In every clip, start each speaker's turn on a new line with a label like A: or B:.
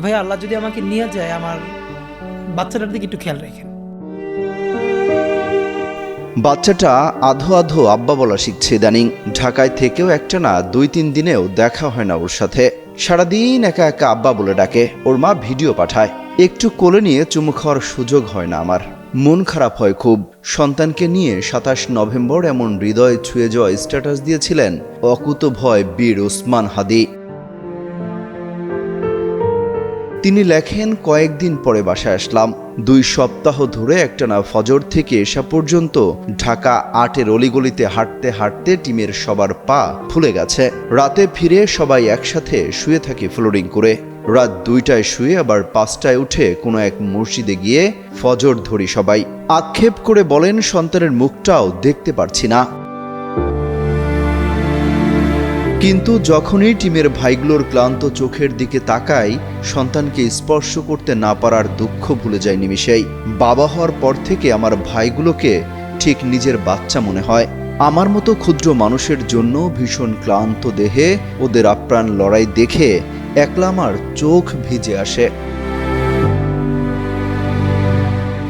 A: ভাই আল্লাহ যদি আমাকে নিয়ে যায়, আমার বাচ্চাটার দিকে একটু খেয়াল রাখেন।
B: বাচ্চাটা আধো আধো আব্বা বলা শিখছে ইদানিং। ঢাকায় থেকেও একটানা 2-3 দিনেও দেখা হয় না ওর সাথে। সারাদিন একা একা আব্বা বলে ডাকে। ওর মা ভিডিও পাঠায়, একটু কোলে নিয়ে চুমু খাওয়ার সুযোগ হয় না আমার। মন খারাপ হয় খুব। সন্তানকে নিয়ে 27 নভেম্বর এমন হৃদয় ছুঁয়ে যাওয়া স্ট্যাটাস দিয়েছিলেন অকুতোভয় বীর ওসমান হাদি। তিনি লেখেন, কয়েকদিন পরে বাসায় আসলাম। 2 সপ্তাহ ধরে একটানা ফজর থেকে এসা পর্যন্ত ঢাকা 8-এর অলিগলিতে হাঁটতে হাঁটতে টিমের সবার পা ফুলে গেছে। রাতে ফিরে সবাই একসাথে শুয়ে থাকি ফ্লোরিং করে। রাত 2টায় শুয়ে আবার 5টায় উঠে কোনো এক মসজিদে গিয়ে ফজর ধরি সবাই। আক্ষেপ করে বলেন, সন্তানের মুখটাও দেখতে পারছি না। কিন্তু যখনই টিমের ভাইগুলোর ক্লান্ত চোখের দিকে তাকাই, সন্তানকে স্পর্শ করতে না পারার দুঃখ ভুলে যায় নিমিষেই। বাবা হওয়ার পর থেকে আমার ভাইগুলোকে ঠিক নিজের বাচ্চা মনে হয়। আমার মতো ক্ষুদ্র মানুষের জন্য ভীষণ ক্লান্ত দেহে ওদের আপ্রাণ লড়াই দেখে একলা আমার চোখ ভিজে আসে।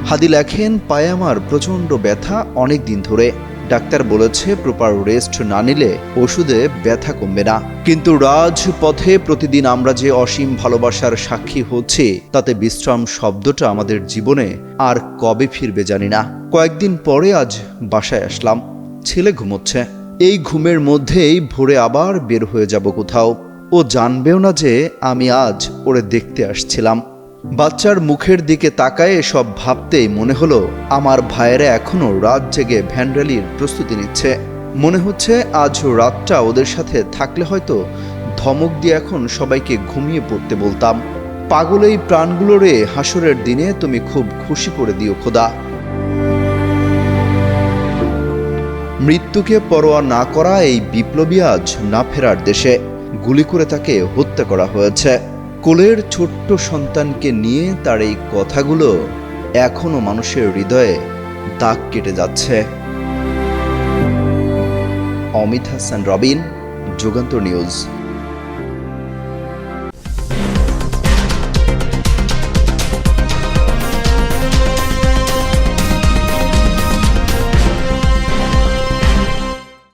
B: হাদি লেখেন, পায়ে আমার প্রচণ্ড ব্যথা অনেক দিন ধরে। ডাক্তার বলেছে প্রপার রেস্ট না নিলে ওষুধে ব্যথা কমবে না। কিন্তু রাজপথে প্রতিদিন আমরা যে অসীম ভালোবাসার সাক্ষী হচ্ছি, তাতে বিশ্রাম শব্দটা আমাদের জীবনে আর কবে ফিরবে জানি না। কয়েকদিন পরে আজ বাসায় আসলাম। ছেলে ঘুমোচ্ছে। এই ঘুমের মধ্যেই ভোরে আবার বের হয়ে যাব কোথাও। ও জানবেও না যে আমি আজ ওরে দেখতে আসছিলাম। বাচ্চার মুখের দিকে তাকায় এসব ভাবতেই মনে হলো আমার ভাইয়েরা এখনো রাত জেগে ভ্যান্ডালির প্রস্তুতি নিচ্ছে। মনে হচ্ছে আজ রাতটা ওদের সাথে থাকলে হয়তো ধমক দিয়ে এখন সবাইকে ঘুমিয়ে পড়তে বলতাম, পাগল এই প্রাণগুলোরে হাসরের দিনে তুমি খুব খুশি করে দিও খোদা। মৃত্যুকে পরোয়া না করা এই বিপ্লবী আজ না ফেরার দেশে। গুলি করে তাকে হত্যা করা হয়েছে। কোলের ছোট্ট সন্তানকে নিয়ে তার এই কথাগুলো এখনো মানুষের হৃদয়ে দাগ কেটে যাচ্ছে। অমিত হাসান রবিন, যুগান্তর নিউজ।